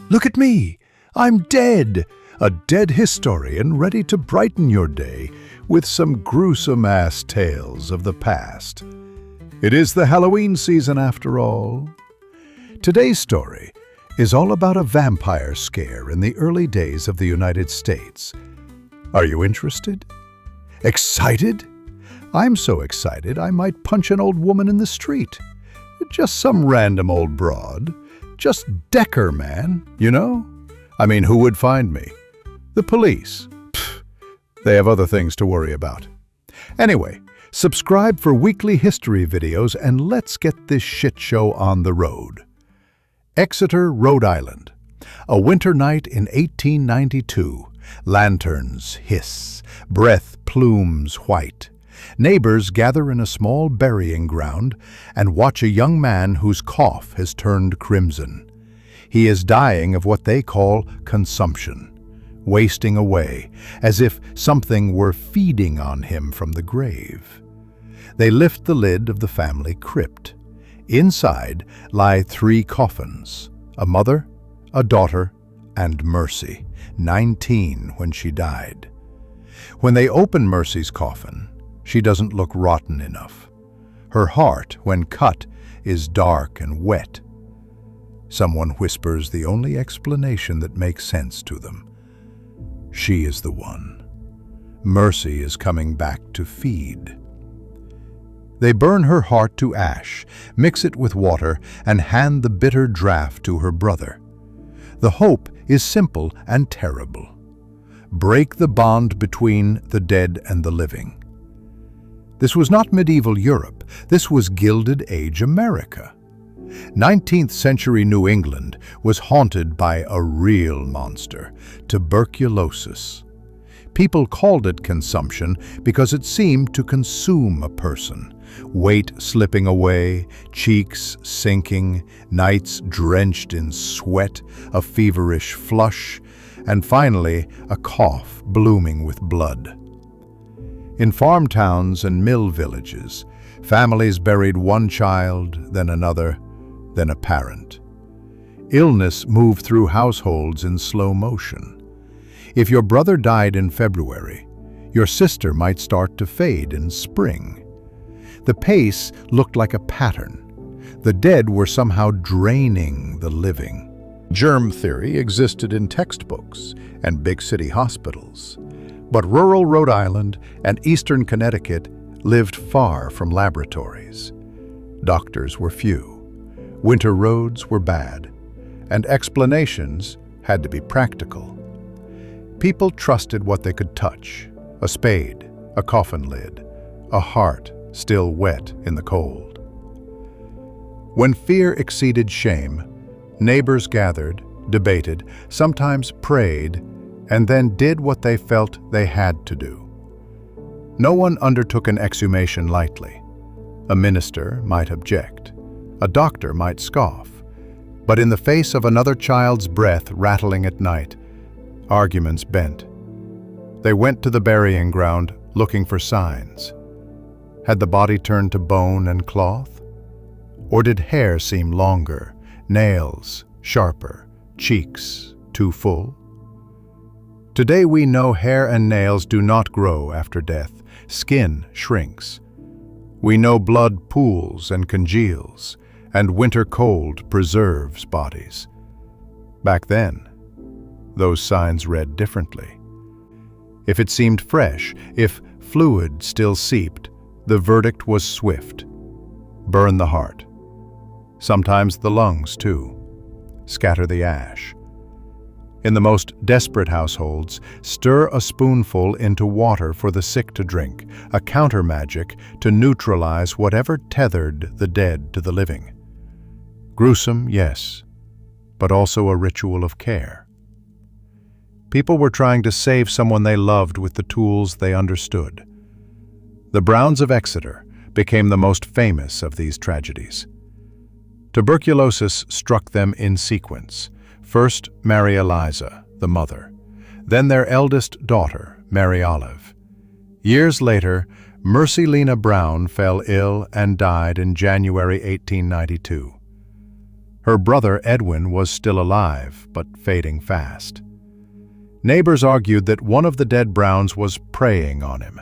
Look at me! I'm dead! A dead historian ready to brighten your day with some gruesome-ass tales of the past. It is the Halloween season after all. Today's story is all about a vampire scare in the early days of the United States. Are you interested? Excited? I'm so excited I might punch an old woman in the street. Just some random old broad. Just Decker, man, you know? I mean, who would find me? The police. Pfft, they have other things to worry about. Anyway, subscribe for weekly history videos and let's get this shit show on the road. Exeter, Rhode Island. A winter night in 1892. Lanterns hiss, breath plumes white. Neighbors gather in a small burying ground and watch a young man whose cough has turned crimson. He is dying of what they call consumption, wasting away, as if something were feeding on him from the grave. They lift the lid of the family crypt. Inside lie 3 coffins, a mother, a daughter, and Mercy, 19 when she died. When they open Mercy's coffin, she doesn't look rotten enough. Her heart, when cut, is dark and wet. Someone whispers the only explanation that makes sense to them. She is the one. Mercy is coming back to feed. They burn her heart to ash, mix it with water, and hand the bitter draught to her brother. The hope is simple and terrible. Break the bond between the dead and the living. This was not medieval Europe. This was Gilded Age America. 19th century New England was haunted by a real monster, tuberculosis. People called it consumption because it seemed to consume a person. Weight slipping away, cheeks sinking, nights drenched in sweat, a feverish flush, and finally a cough blooming with blood. In farm towns and mill villages, families buried one child, then another, then a parent. Illness moved through households in slow motion. If your brother died in February, your sister might start to fade in spring. The pace looked like a pattern. The dead were somehow draining the living. Germ theory existed in textbooks and big city hospitals. But rural Rhode Island and eastern Connecticut lived far from laboratories. Doctors were few, winter roads were bad, and explanations had to be practical. People trusted what they could touch: a spade, a coffin lid, a heart still wet in the cold. When fear exceeded shame, neighbors gathered, debated, sometimes prayed, and then did what they felt they had to do. No one undertook an exhumation lightly. A minister might object. A doctor might scoff. But in the face of another child's breath rattling at night, arguments bent. They went to the burying ground looking for signs. Had the body turned to bone and cloth? Or did hair seem longer, nails sharper, cheeks too full? Today we know hair and nails do not grow after death. Skin shrinks. We know blood pools and congeals, and winter cold preserves bodies. Back then, those signs read differently. If it seemed fresh, if fluid still seeped, the verdict was swift. Burn the heart. Sometimes the lungs, too. Scatter the ash. In the most desperate households, stir a spoonful into water for the sick to drink, a counter magic to neutralize whatever tethered the dead to the living. Gruesome, yes, but also a ritual of care. People were trying to save someone they loved with the tools they understood. The Browns of Exeter became the most famous of these tragedies. Tuberculosis struck them in sequence. First, Mary Eliza, the mother, then their eldest daughter, Mary Olive. Years later, Mercy Lena Brown fell ill and died in January 1892. Her brother Edwin was still alive, but fading fast. Neighbors argued that one of the dead Browns was preying on him.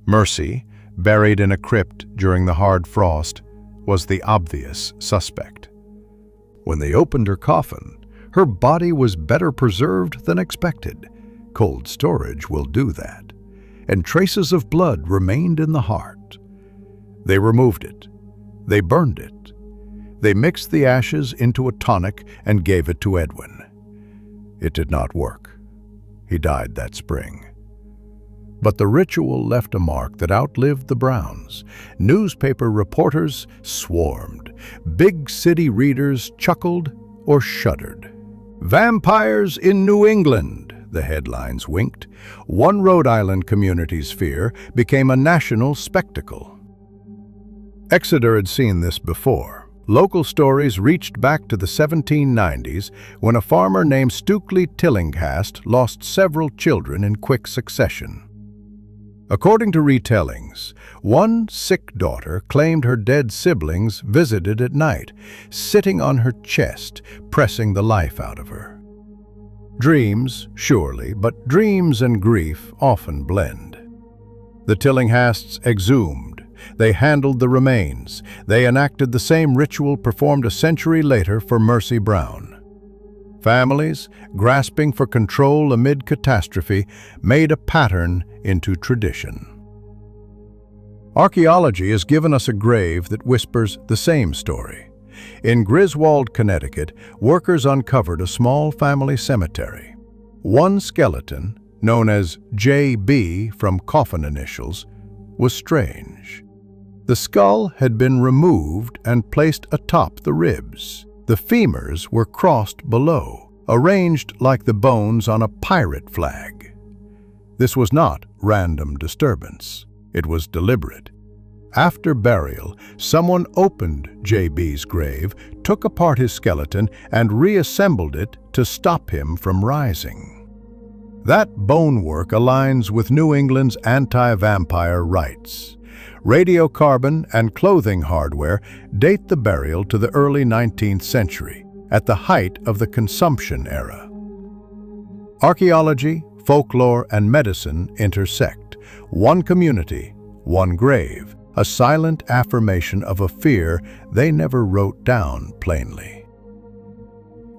Mercy, buried in a crypt during the hard frost, was the obvious suspect. When they opened her coffin, her body was better preserved than expected. Cold storage will do that. And traces of blood remained in the heart. They removed it. They burned it. They mixed the ashes into a tonic and gave it to Edwin. It did not work. He died that spring. But the ritual left a mark that outlived the Browns. Newspaper reporters swarmed. Big city readers chuckled or shuddered. "Vampires in New England," the headlines winked. One Rhode Island community's fear became a national spectacle. Exeter had seen this before. Local stories reached back to the 1790s when a farmer named Stukely Tillinghast lost several children in quick succession. According to retellings, one sick daughter claimed her dead siblings visited at night, sitting on her chest, pressing the life out of her. Dreams, surely, but dreams and grief often blend. The Tillinghasts exhumed. They handled the remains. They enacted the same ritual performed a century later for Mercy Brown. Families, grasping for control amid catastrophe, made a pattern into tradition. Archaeology has given us a grave that whispers the same story. In Griswold, Connecticut, workers uncovered a small family cemetery. One skeleton, known as J.B. from coffin initials, was strange. The skull had been removed and placed atop the ribs. The femurs were crossed below, arranged like the bones on a pirate flag. This was not random disturbance. It was deliberate. After burial, someone opened J.B.'s grave, took apart his skeleton, and reassembled it to stop him from rising. That bonework aligns with New England's anti-vampire rites. Radiocarbon and clothing hardware date the burial to the early 19th century, at the height of the consumption era. Archaeology, folklore, and medicine intersect. One community, one grave, a silent affirmation of a fear they never wrote down plainly.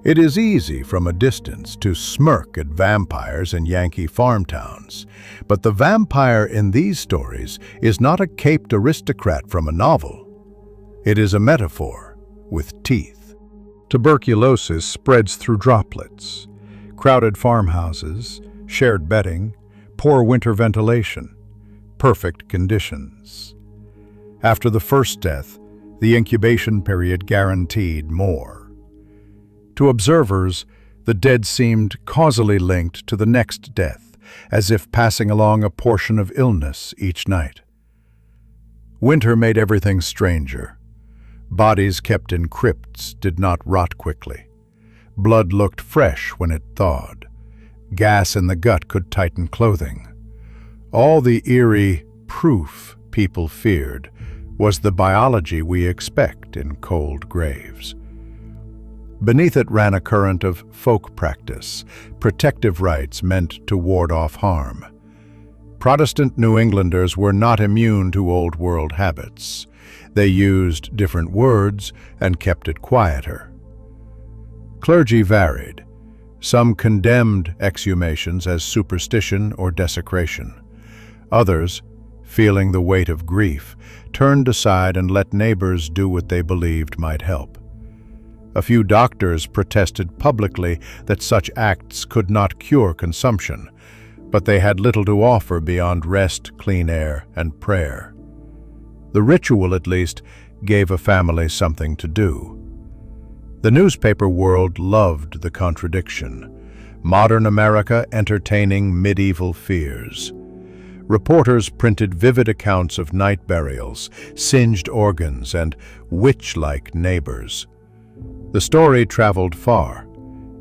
It is easy from a distance to smirk at vampires in Yankee farm towns, but the vampire in these stories is not a caped aristocrat from a novel. It is a metaphor with teeth. Tuberculosis spreads through droplets. Crowded farmhouses, shared bedding, poor winter ventilation, perfect conditions. After the first death, the incubation period guaranteed more. To observers, the dead seemed causally linked to the next death, as if passing along a portion of illness each night. Winter made everything stranger. Bodies kept in crypts did not rot quickly. Blood looked fresh when it thawed. Gas in the gut could tighten clothing. All the eerie proof people feared was the biology we expect in cold graves. Beneath it ran a current of folk practice, protective rites meant to ward off harm. Protestant New Englanders were not immune to Old World habits. They used different words and kept it quieter. Clergy varied. Some condemned exhumations as superstition or desecration. Others, feeling the weight of grief, turned aside and let neighbors do what they believed might help. A few doctors protested publicly that such acts could not cure consumption, but they had little to offer beyond rest, clean air, and prayer. The ritual, at least, gave a family something to do. The newspaper world loved the contradiction. Modern America entertaining medieval fears. Reporters printed vivid accounts of night burials, singed organs, and witch-like neighbors. The story traveled far.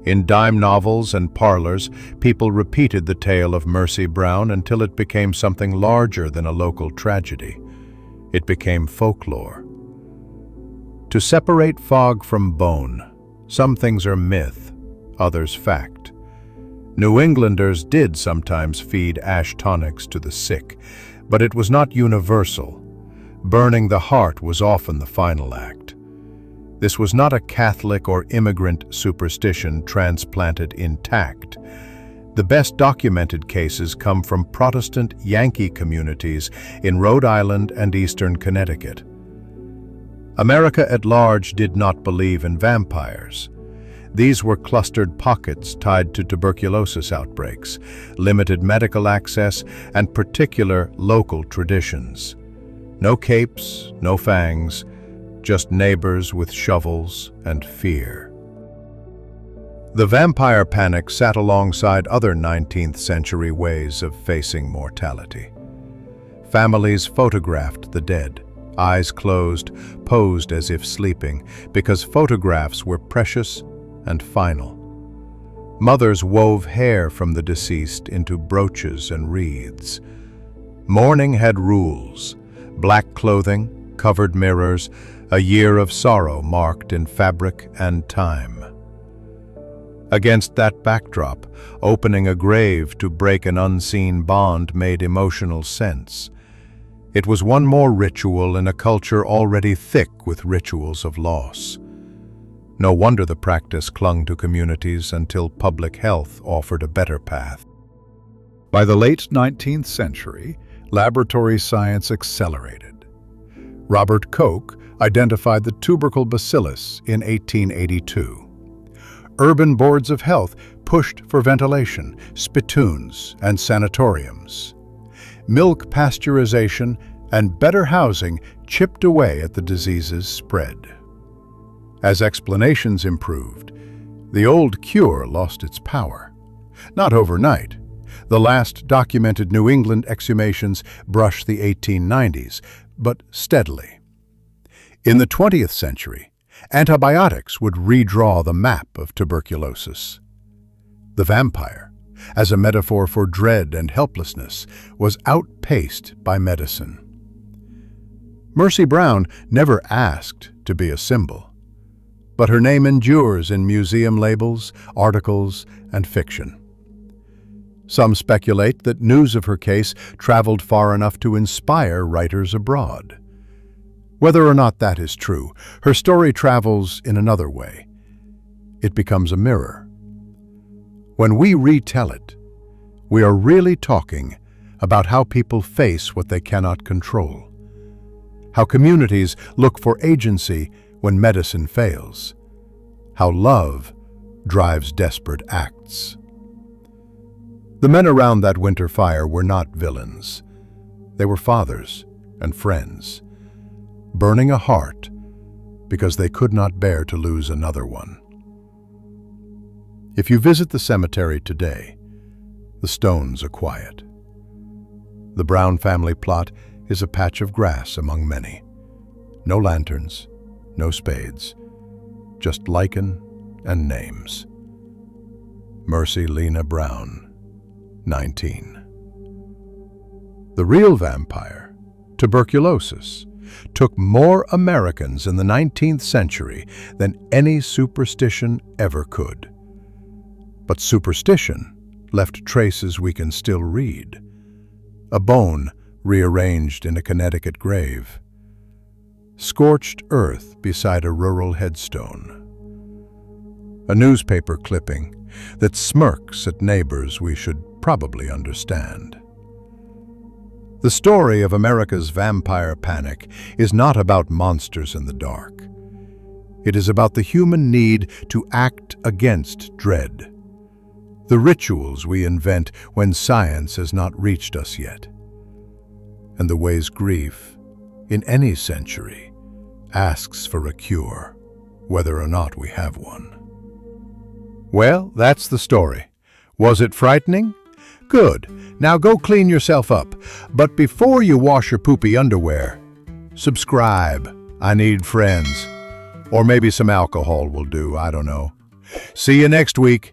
In dime novels and parlors, people repeated the tale of Mercy Brown until it became something larger than a local tragedy. It became folklore. To separate fog from bone, Some things are myth, others fact. New Englanders did sometimes feed ash tonics to the sick, but it was not universal. Burning the heart was often the final act. This was not a Catholic or immigrant superstition transplanted intact. The best documented cases come from Protestant Yankee communities in Rhode Island and eastern Connecticut. America at large did not believe in vampires. These were clustered pockets tied to tuberculosis outbreaks, limited medical access, and particular local traditions. No capes, no fangs, just neighbors with shovels and fear. The vampire panic sat alongside other 19th century ways of facing mortality. Families photographed the dead, eyes closed, posed as if sleeping, because photographs were precious and final. Mothers wove hair from the deceased into brooches and wreaths. Mourning had rules: black clothing, covered mirrors, a year of sorrow marked in fabric and time. Against that backdrop, opening a grave to break an unseen bond made emotional sense. It was one more ritual in a culture already thick with rituals of loss. No wonder the practice clung to communities until public health offered a better path. By the late 19th century, laboratory science accelerated. Robert Koch identified the tubercle bacillus in 1882. Urban boards of health pushed for ventilation, spittoons, and sanatoriums. Milk pasteurization and better housing chipped away at the disease's spread. As explanations improved, the old cure lost its power. Not overnight. The last documented New England exhumations brushed the 1890s, but steadily. In the 20th century, antibiotics would redraw the map of tuberculosis. The vampire, as a metaphor for dread and helplessness, was outpaced by medicine. Mercy Brown never asked to be a symbol, but her name endures in museum labels, articles, and fiction. Some speculate that news of her case traveled far enough to inspire writers abroad. Whether or not that is true, her story travels in another way. It becomes a mirror. When we retell it, we are really talking about how people face what they cannot control, how communities look for agency when medicine fails, how love drives desperate acts. The men around that winter fire were not villains. They were fathers and friends, burning a heart because they could not bear to lose another one. If you visit the cemetery today, the stones are quiet. The Brown family plot is a patch of grass among many. No lanterns, no spades, just lichen and names. Mercy Lena Brown, 19. The real vampire, tuberculosis, took more Americans in the 19th century than any superstition ever could. But superstition left traces we can still read. A bone rearranged in a Connecticut grave. Scorched earth beside a rural headstone. A newspaper clipping that smirks at neighbors we should probably understand. The story of America's vampire panic is not about monsters in the dark. It is about the human need to act against dread. The rituals we invent when science has not reached us yet. And the ways grief, in any century, asks for a cure, whether or not we have one. Well, that's the story. Was it frightening? Good. Now go clean yourself up. But before you wash your poopy underwear, subscribe. I need friends. Or maybe some alcohol will do, I don't know. See you next week.